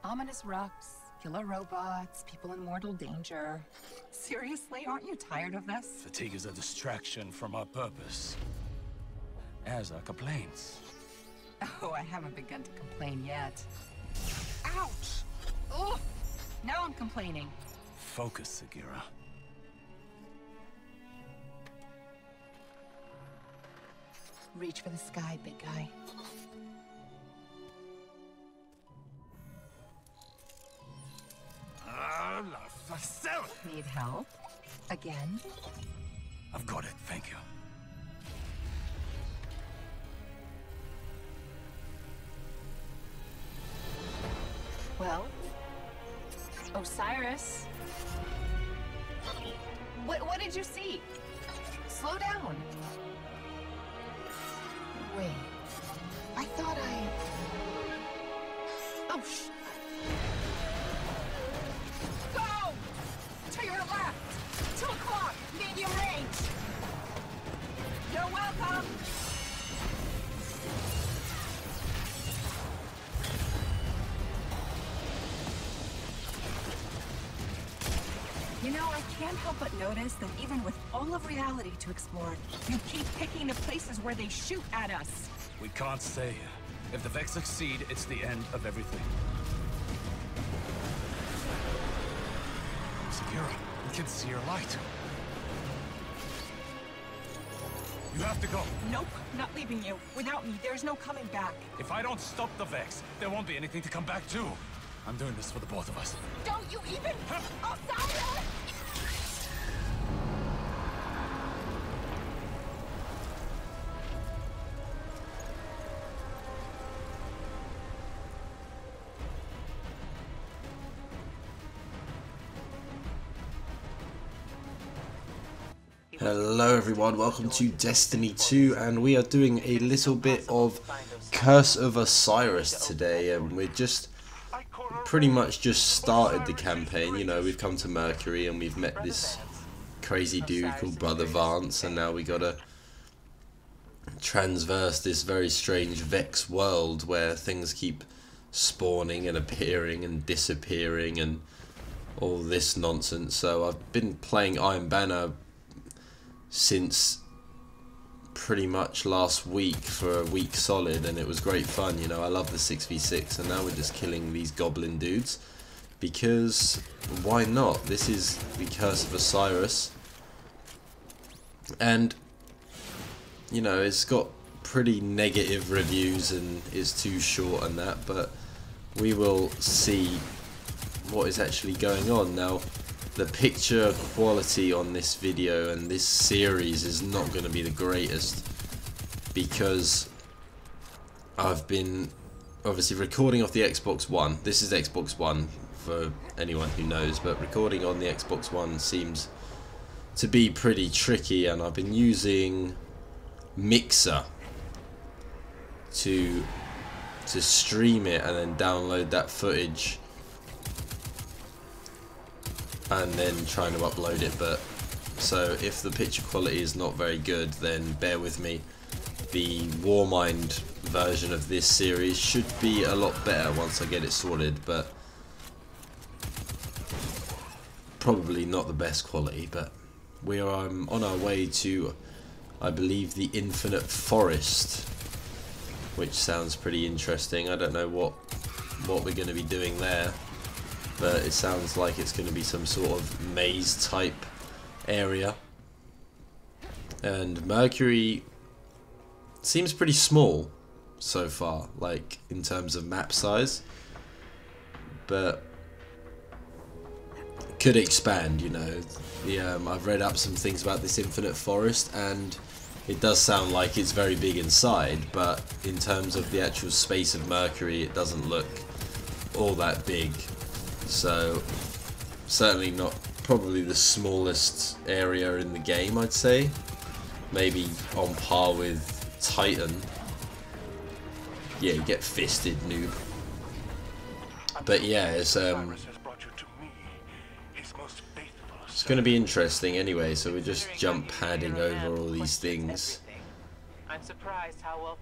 Ominous rocks, killer robots, people in mortal danger. Seriously, aren't you tired of this? Fatigue is a distraction from our purpose. As are complaints. Oh, I haven't begun to complain yet. Ouch! Oh, now I'm complaining. Focus, Sagira. Reach for the sky, big guy. Need help? Again? I've got it, thank you. Well, Osiris. What did you see? Slow down. Wait. I thought I... Oh, Go! To your left! 2 o'clock! Medium range! You're welcome! You know, I can't help but notice that even with all of reality to explore, you keep picking the places where they shoot at us. We can't stay here. If the Vex succeed, it's the end of everything. Sagira, we can see your light. You have to go. Nope, not leaving you. Without me, there's no coming back. If I don't stop the Vex, there won't be anything to come back to. I'm doing this for the both of us. Don't you even... Osiris! Hello everyone, welcome to Destiny 2, and we are doing a little bit of Curse of Osiris today, and we're just pretty much just started the campaign. You know, we've come to Mercury and we've met this crazy dude called Brother Vance, and now we gotta transverse this very strange Vex world where things keep spawning and appearing and disappearing and all this nonsense. So I've been playing Iron Banner since pretty much last week for a week solid, and it was great fun. You know, I love the 6v6, and now we're just killing these goblin dudes because why not? This is the Curse of Osiris, and you know, it's got pretty negative reviews and is too short and that, but we will see what is actually going on. Now, the picture quality on this video and this series is not going to be the greatest because I've been obviously recording off the Xbox One. This is Xbox One for anyone who knows, but recording on the Xbox One seems to be pretty tricky, and I've been using Mixer to stream it and then download that footage and then trying to upload it. But so if the picture quality is not very good, then bear with me. The Warmind version of this series should be a lot better once I get it sorted, but probably not the best quality. But we are on our way to, I believe, the Infinite Forest, which sounds pretty interesting. I don't know what we're going to be doing there, but it sounds like it's going to be some sort of maze type area. And Mercury seems pretty small so far, like in terms of map size, but could expand, you know. I've read up some things about this Infinite Forest, and it does sound like it's very big inside, but in terms of the actual space of Mercury, it doesn't look all that big. So certainly not probably the smallest area in the game, I'd say. Maybe on par with Titan. Yeah, you get fisted, noob. But yeah, it's going to be interesting anyway, so we're just jump padding over all these things.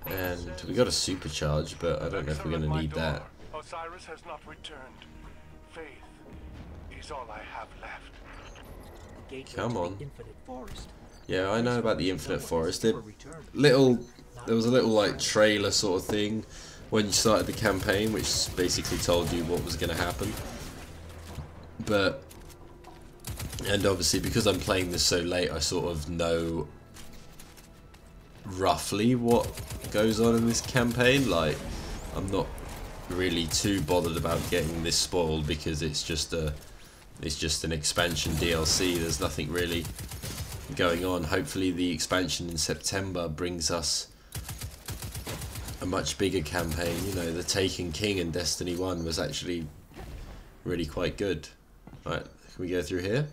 And we got a supercharge, but I don't know if we're going to need that. Osiris has not returned. Faith is all I have left. Come on. Infinite Forest. Yeah, I know about the Infinite Forest. There was a little like trailer sort of thing when you started the campaign, which basically told you what was going to happen. And obviously because I'm playing this so late, I sort of know roughly what goes on in this campaign. Like, I'm not really too bothered about getting this spoiled because it's just an expansion DLC. There's nothing really going on. Hopefully the expansion in September brings us a much bigger campaign. You know, the Taken King in Destiny 1 was actually really quite good. Right, can we go through here?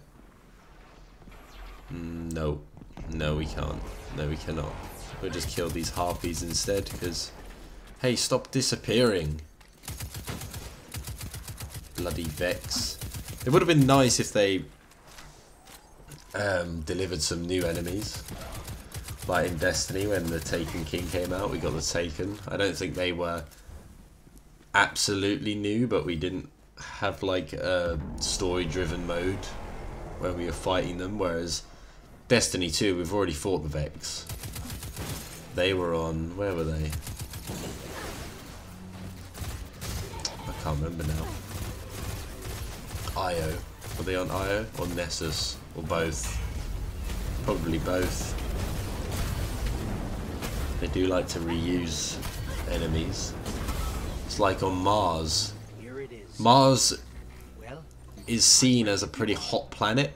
No. No, we can't. No, we cannot. We'll just kill these harpies instead, because... Hey, stop disappearing! Bloody Vex. It would have been nice if they delivered some new enemies. Like in Destiny, when the Taken King came out, we got the Taken. I don't think they were absolutely new, but we didn't have like a story-driven mode where we were fighting them, whereas Destiny 2, we've already fought the Vex. They were on... where were they? I can't remember now. Io. Were they on Io or Nessus? Or both? Probably both. They do like to reuse enemies. It's like on Mars. Here it is. Mars Well, is seen as a pretty hot planet,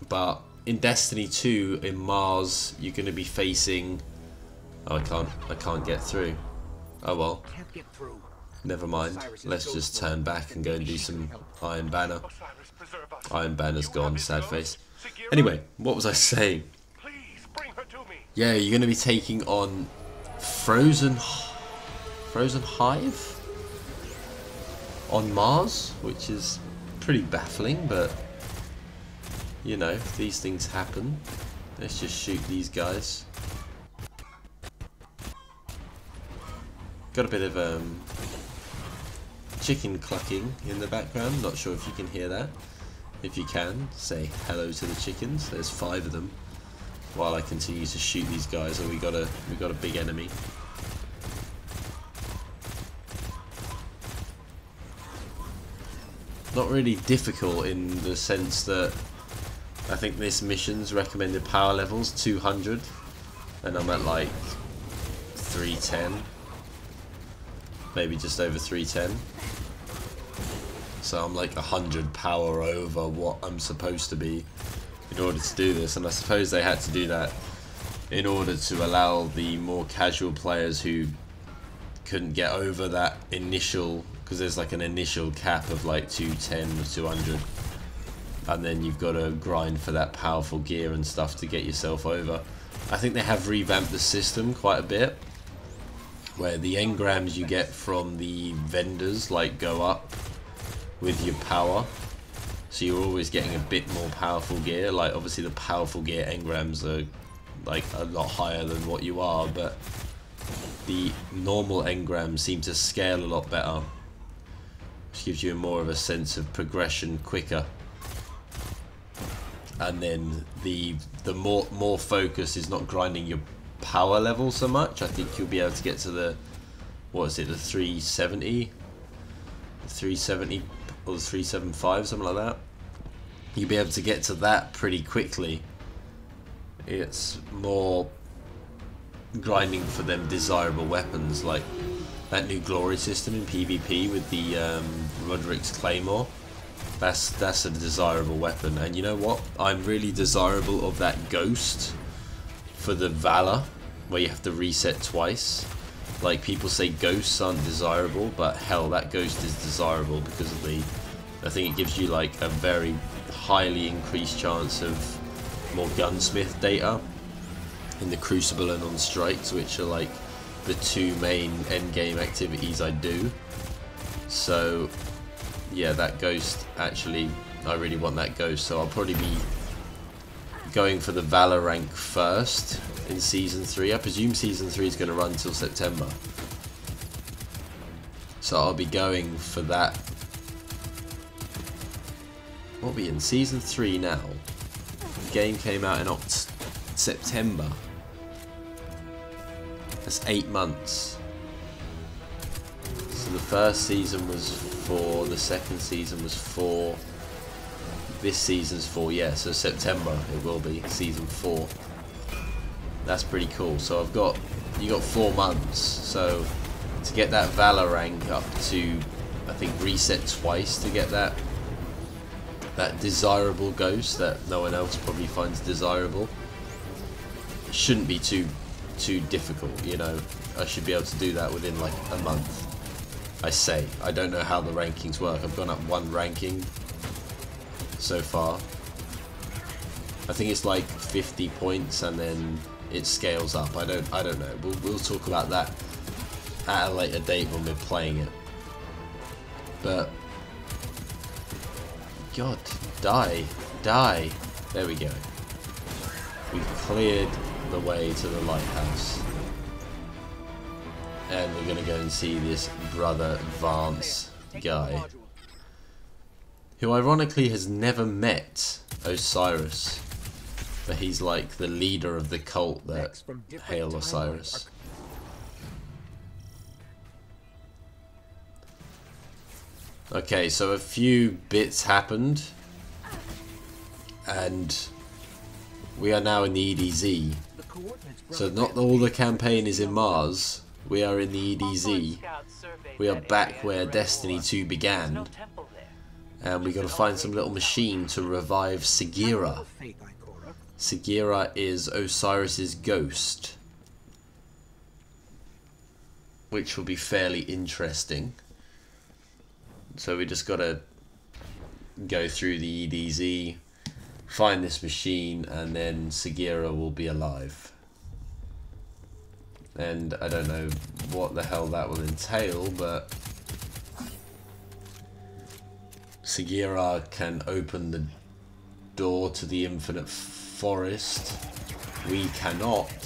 but in Destiny 2, in Mars, you're going to be facing... Oh, I can't get through. Oh well. can't get through. Never mind. Let's just turn back and go and do some Iron Banner. Iron Banner's gone, sad face. Anyway, what was I saying? Please bring her to me. Yeah, you're going to be taking on Frozen Hive on Mars, which is pretty baffling, but you know, these things happen. Let's just shoot these guys. Got a bit of chicken clucking in the background. Not sure if you can hear that. If you can, say hello to the chickens. There's 5 of them. While I continue to shoot these guys, and we got a big enemy. Not really difficult in the sense that I think this mission's recommended power level's 200, and I'm at like 310. Maybe just over 310. So I'm like 100 power over what I'm supposed to be in order to do this, and I suppose they had to do that in order to allow the more casual players who couldn't get over that initial, because there's like an initial cap of like 210 or 200, and then you've got to grind for that powerful gear and stuff to get yourself over. I think they have revamped the system quite a bit, where the engrams you get from the vendors like go up with your power, so you're always getting a bit more powerful gear. Like obviously the powerful gear engrams are like a lot higher than what you are, but the normal engrams seem to scale a lot better, which gives you more of a sense of progression quicker. And then the more focus is not grinding your power level so much. I think you'll be able to get to the, what is it, the 370 or the 375, something like that. You'll be able to get to that pretty quickly. It's more grinding for them desirable weapons, like that new glory system in PvP with the Roderick's Claymore. That's a desirable weapon, and you know what? I'm really desirable of that ghost for the Valor, where you have to reset twice. Like, people say ghosts aren't desirable, but hell, that ghost is desirable because of the... I think it gives you like a very highly increased chance of more gunsmith data in the Crucible and on Strikes, which are like the 2 main endgame activities I do. So yeah, that ghost, actually, I really want that ghost, so I'll probably be going for the Valor rank first in Season 3. I presume Season 3 is going to run till September. So I'll be going for that. What are we in? Season 3 now. The game came out in September. That's 8 months. So the first season was 4, the second season was 4. This season's 4, yeah, so September it will be, season 4. That's pretty cool. So you got 4 months. So to get that Valor rank up to, I think, reset twice to get that desirable ghost that no one else probably finds desirable. It shouldn't be too difficult, you know. I should be able to do that within like a month. I say. I don't know how the rankings work. I've gone up 1 ranking so far. I think it's like 50 points and then it scales up. I don't know. We'll talk about that at a later date when we're playing it. But God, die. There we go. We've cleared the way to the lighthouse. And we're gonna go and see this Brother Vance guy, who ironically has never met Osiris, but he's like the leader of the cult that hail Osiris. Okay, so a few bits happened, and we are now in the EDZ. So not all the campaign is in Mars. We are in the EDZ. We are back where Destiny 2 began. And we got to find some little machine to revive Sagira. Sagira is Osiris's ghost, which will be fairly interesting. So we just got to go through the EDZ, find this machine, and then Sagira will be alive. And I don't know what the hell that will entail, but Sagira can open the door to the infinite forest. We cannot,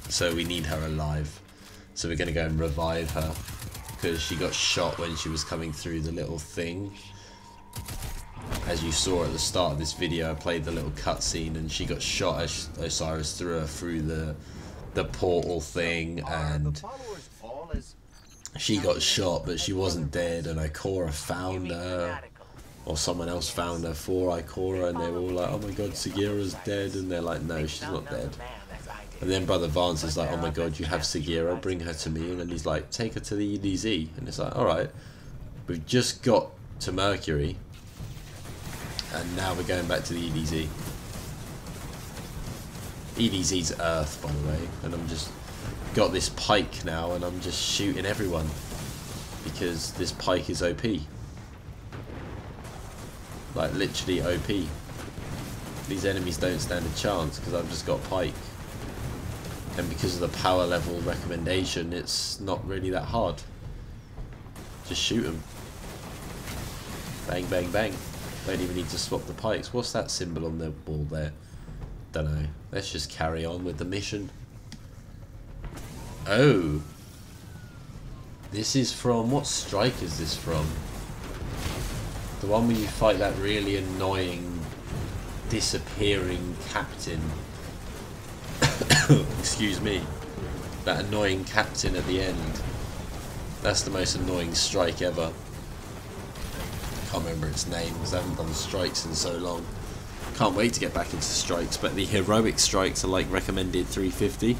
so we need her alive. So we're going to go and revive her, because she got shot when she was coming through the little thing. As you saw at the start of this video, I played the little cutscene and she got shot as Osiris threw her through the portal thing, and she got shot, but she wasn't dead, and Ikora found her, or someone else found her for Ikora, and they were all like, oh my god, Sagira's dead, and they're like, no, she's not dead. And then Brother Vance is like, oh my god, you have Sagira, bring her to me, and then he's like, take her to the EDZ, and it's like, alright, we've just got to Mercury, and now we're going back to the EDZ. EDZ's Earth, by the way, and I'm just got this pike now, and I'm just shooting everyone because this pike is OP, like literally OP. These enemies don't stand a chance because I've just got pike, and because of the power level recommendation, it's not really that hard. Just shoot them, bang bang bang. Don't even need to swap the pikes. What's that symbol on the wall there? Don't know. Let's just carry on with the mission. Oh, this is from, what strike is this from? The one where you fight that really annoying disappearing captain. Excuse me. That annoying captain at the end. That's the most annoying strike ever. Can't remember its name because I haven't done strikes in so long. Can't wait to get back into strikes, but the heroic strikes are like recommended 350,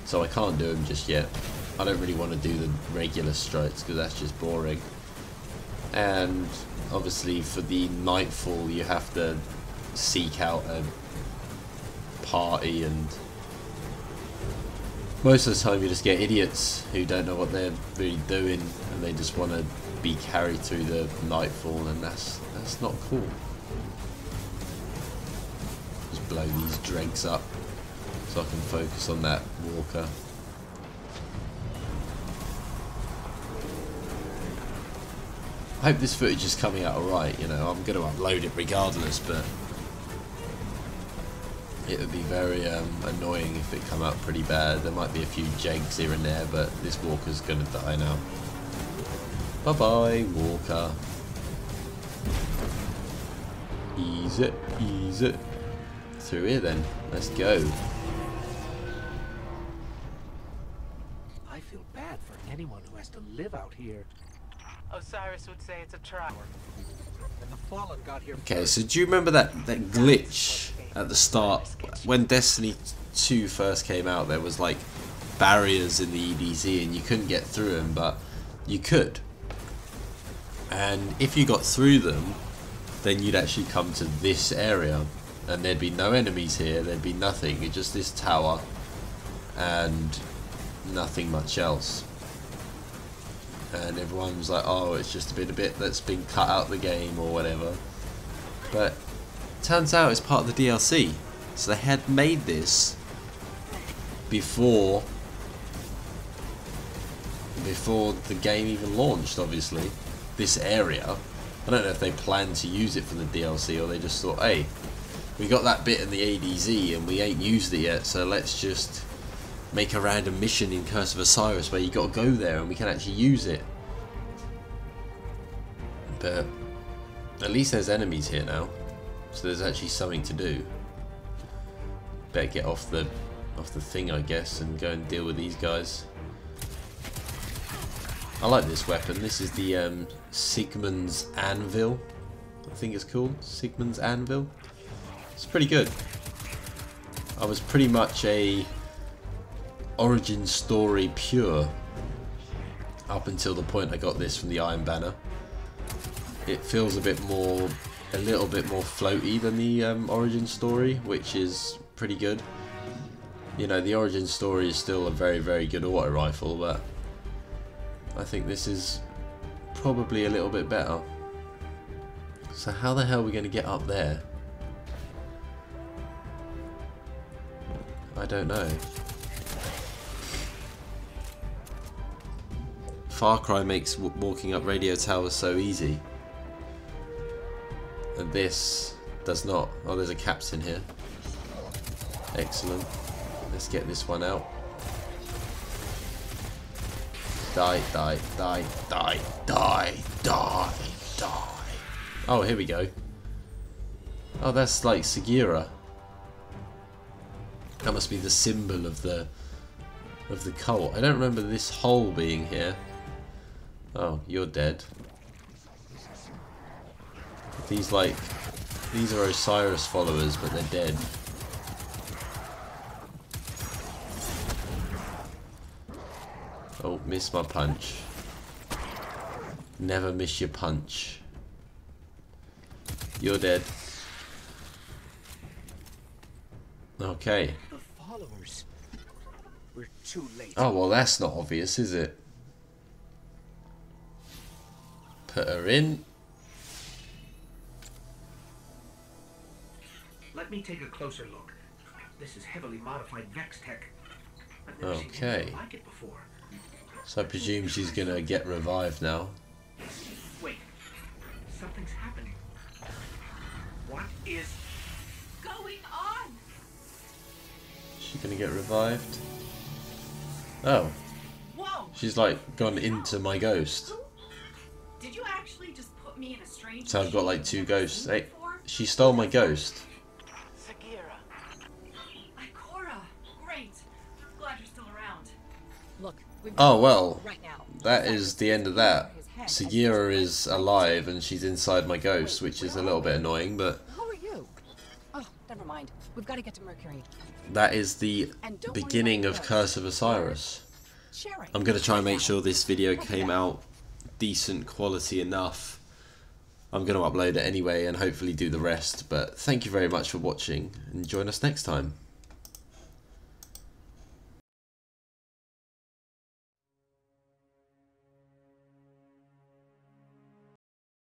so I can't do them just yet. I don't really want to do the regular strikes because that's just boring. And obviously for the Nightfall you have to seek out a party, and most of the time you just get idiots who don't know what they're really doing and they just want to be carried through the Nightfall, and that's not cool. Just blow these dregs up so I can focus on that walker. I hope this footage is coming out alright, you know. I'm going to upload it regardless, but it would be very annoying if it come out pretty bad. There might be a few jegs here and there, but this walker's going to die now. Bye bye, Walker. Easy, easy. Through here then. Let's go. I feel bad for anyone who has to live out here. Osiris would say it's a trap. And the Fallen got here Okay, first. so do you remember that glitch at the start? When Destiny 2 first came out, there was like barriers in the EDZ and you couldn't get through them, but you could. And if you got through them, then you'd actually come to this area. And there'd be no enemies here, there'd be nothing. It's just this tower and nothing much else. And everyone was like, oh, it's just a bit that's been cut out the game or whatever. But turns out it's part of the DLC. So they had made this before the game even launched, obviously. This area. I don't know if they planned to use it for the DLC or they just thought, hey, we got that bit in the ADZ and we ain't used it yet, so let's just make a random mission in Curse of Osiris where you got to go there and we can actually use it. But at least there's enemies here now, so there's actually something to do. Better get off the thing, I guess, and go and deal with these guys. I like this weapon. This is the Sigmund's Anvil, I think it's called. Sigmund's Anvil. It's pretty good. I was pretty much a origin story pure up until the point I got this from the Iron Banner. It feels a little bit more floaty than the origin story, which is pretty good. You know, the origin story is still a very, very good auto rifle, but I think this is probably a little bit better. So how the hell are we going to get up there? I don't know. Far Cry makes walking up radio towers so easy. And this does not. Oh, there's a captain here. Excellent. Let's get this one out. Die, die, die, die, die, die, die. Oh, here we go. Oh, that's like Segura. That must be the symbol of the cult. I don't remember this hole being here. Oh, you're dead. These are Osiris followers, but they're dead. Oh, missed my punch. Never miss your punch. You're dead. Okay. The followers. We're too late. Oh, well, that's not obvious, is it? Put her in. Let me take a closer look. This is heavily modified Vex tech. I've never seen Okay. anything like it before. So I presume she's gonna get revived now. Wait, something's happening. What is Going on? Is she gonna get revived? Oh, Whoa! she's like gone into my ghost. Did you actually just put me in a strange So I've got like machine two I've never ghosts. seen Hey, before? she stole my ghost. Segura. Ikora, great. Glad you're still around. Look, we've Oh well, right now. that is the end of that. Segura is alive and she's inside my ghost, which is a little bit annoying, but Who are you? Oh, never mind. We've got to get to Mercury. that is the beginning of Curse of Osiris. Sharing. I'm going to try and make sure this video came out decent quality enough. I'm going to upload it anyway and hopefully do the rest, but thank you very much for watching and join us next time.